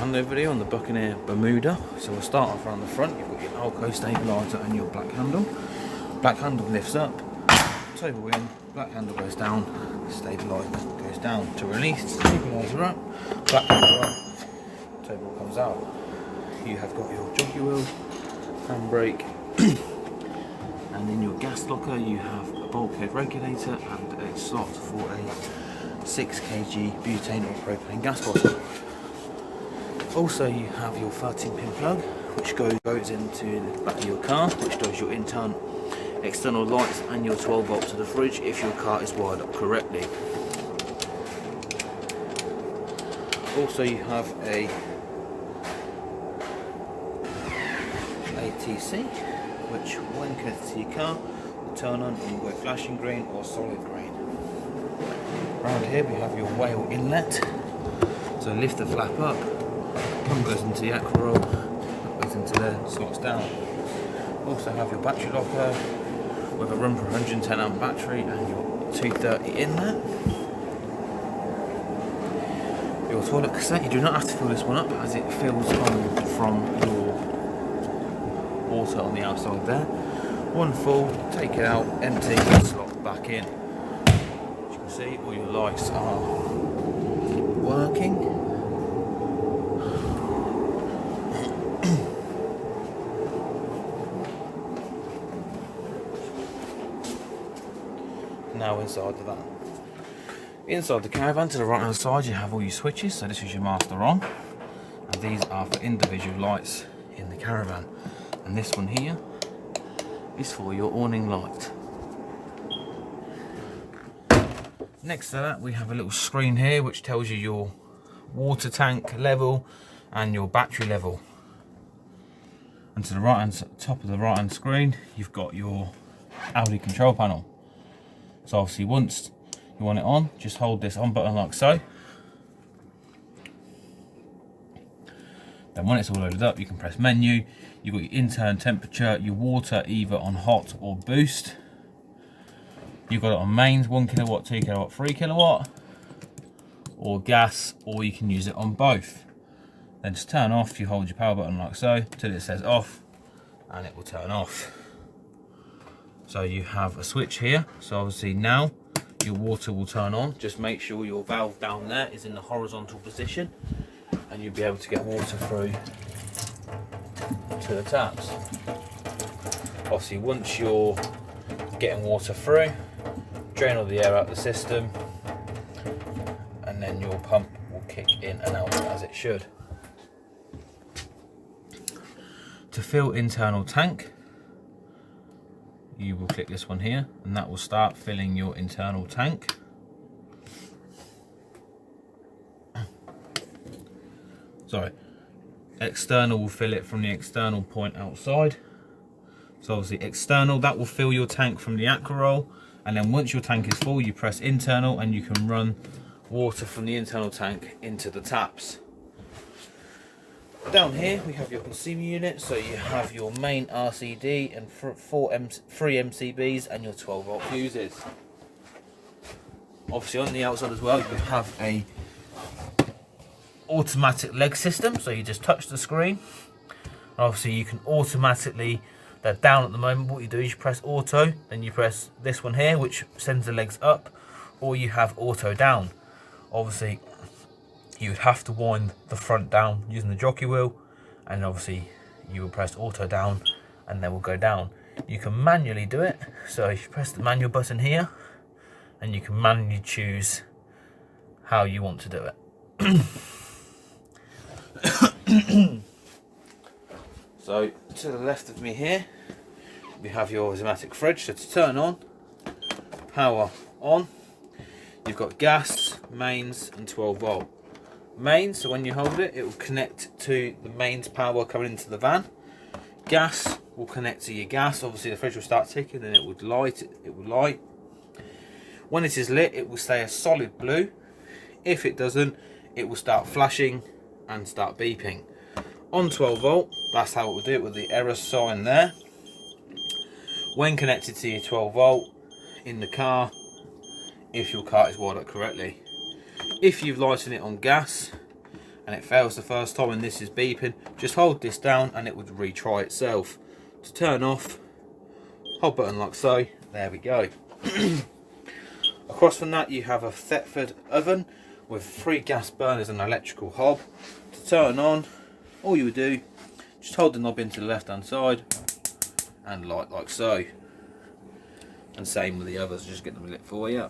handover video on the Buccaneer Bermuda. So we'll start off around the front. You've got your alco stabiliser and your black handle. Black handle lifts up, table in, black handle goes down, stabiliser goes down. To release, stabiliser up, black handle up, table comes out. You have got your jockey wheel, handbrake, and in your gas locker you have a bulkhead regulator and a slot for a 6 kg butane or propane gas bottle. Also you have your 13-pin plug which goes into the back of your car, which does your internal external lights and your 12 volts to the fridge if your car is wired up correctly. Also you have a ATC which when connected to your car will turn on and will go flashing green or solid green. Around here we have your whale inlet, so lift the flap up, pump goes into the aqua roll, goes into there, slots down. Also have your battery locker with a run for 110 amp battery and your 230 in there. Your toilet cassette, you do not have to fill this one up as it fills on from your water on the outside there. One full, take it out, empty, and slot back in. As you can see, all your lights are working. Now inside the van. Inside the caravan to the right hand side you have all your switches, so this is your master on, and these are for individual lights in the caravan, and this one here is for your awning light. Next to that we have a little screen here which tells you your water tank level and your battery level, and to the right hand top of the right hand screen you've got your Audi control panel. So obviously once you want it on, just hold this on button like so. Then when it's all loaded up, you can press menu. You've got your internal temperature, your water either on hot or boost. You've got it on mains, 1 kilowatt, 2 kilowatt, 3 kilowatt, or gas, or you can use it on both. Then just turn off, you hold your power button like so, till it says off, and it will turn off. So you have a switch here, so obviously now your water will turn on. Just make sure your valve down there is in the horizontal position and you'll be able to get water through to the taps. Obviously once you're getting water through, drain all the air out of the system and then your pump will kick in and out as it should. To fill internal tank, you will click this one here and that will start filling your internal tank. Sorry, external will fill it from the external point outside. So obviously external, that will fill your tank from the aqua roll, and then once your tank is full you press internal and you can run water from the internal tank into the taps. Down here we have your consumer unit, so you have your main RCD and 3 MCBs and your 12 volt fuses. Obviously on the outside as well you have a automatic leg system, so you just touch the screen. Obviously you can automatically, they're down at the moment, what you do is you press auto, then you press this one here which sends the legs up, or you have auto down. Obviously you would have to wind the front down using the jockey wheel, and obviously you will press auto down and then will go down. You can manually do it, so if you press the manual button here and you can manually choose how you want to do it. So to the left of me here we have your automatic fridge, so to turn on, power on, you've got gas, mains and 12 volt. Mains, so when you hold it, it will connect to the mains power coming into the van. Gas will connect to your gas. Obviously the fridge will start ticking and it would light. When it is lit, it will stay a solid blue. If it doesn't, it will start flashing and start beeping. On 12 volt, that's how it will do it with the error sign there. When connected to your 12 volt in the car, if your car is wired up correctly. If you've lighted it on gas and it fails the first time and this is beeping, just hold this down and it would retry itself. To turn off, hold button like so, there we go. Across from that you have a Thetford oven with 3 gas burners and an electrical hob. To turn on, all you would do, just hold the knob into the left hand side and light like so. And same with the others, just get them lit for you.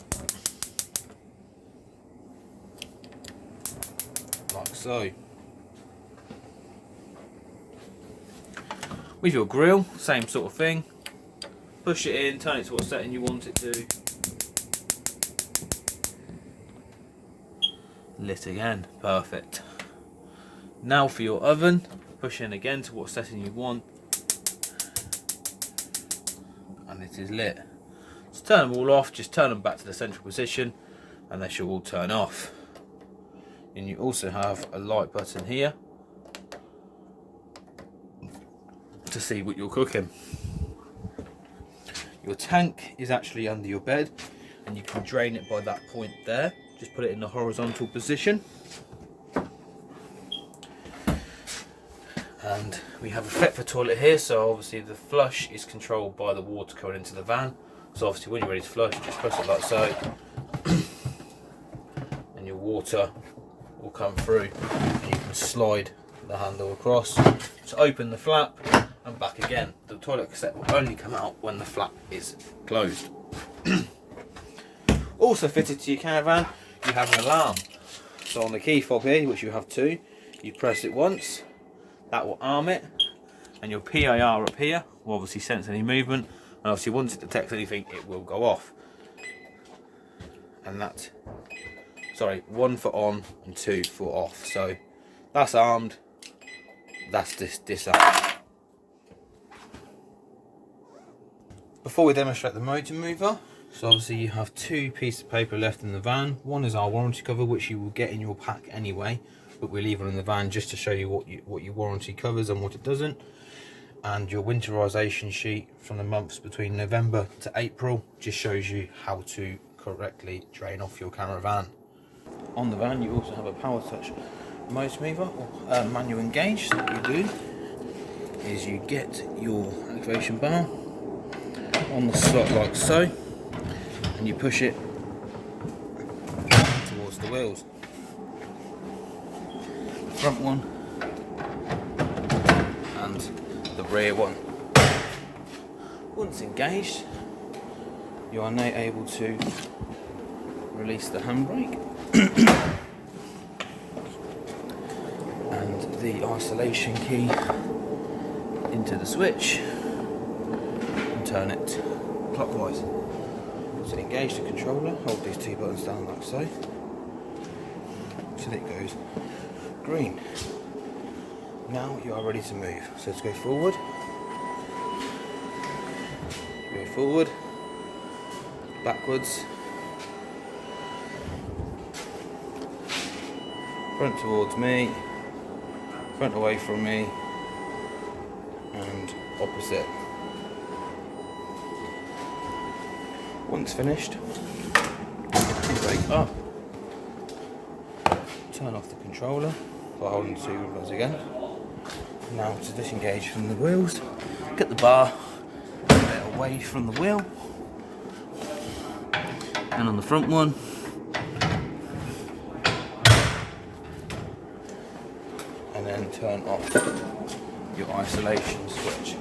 Like so. With your grill, same sort of thing. Push it in, turn it to what setting you want it to. Lit again, perfect. Now for your oven, push in again to what setting you want. And it is lit. So turn them all off, just turn them back to the central position and they should all turn off. And you also have a light button here to see what you're cooking. Your tank is actually under your bed and you can drain it by that point there. Just put it in the horizontal position. And we have a Thetford toilet here, so obviously the flush is controlled by the water coming into the van. So obviously when you're ready to flush, just press it like so and your water will come through and you can slide the handle across to open the flap and back again. The toilet cassette will only come out when the flap is closed. Also fitted to your caravan, you have an alarm. So on the key fob here, which you have 2, you press it once, that will arm it, and your PIR up here will obviously sense any movement, and obviously once it detects anything it will go off. And that's, sorry, 1 for on and 2 for off. So that's armed, that's disarmed. Before we demonstrate the motor mover, so obviously you have 2 pieces of paper left in the van. One is our warranty cover, which you will get in your pack anyway, but we leave it in the van just to show you what your warranty covers and what it doesn't. And your winterization sheet from the months between November to April just shows you how to correctly drain off your caravan. On the van you also have a power touch motor mover, or manual engage. So what you do is you get your activation bar on the slot like so, and you push it towards the wheels. The front one and the rear one. Once engaged, you are now able to release the handbrake and the isolation key into the switch and turn it clockwise. So engage the controller, hold these 2 buttons down like so, till it goes green. Now you are ready to move. So let's go forward, backwards, front towards me, front away from me, and opposite. Once finished, brake up, turn off the controller by holding the 2 buttons again. Now to disengage from the wheels, get the bar a bit away from the wheel, and on the front one, and then turn off your isolation switch.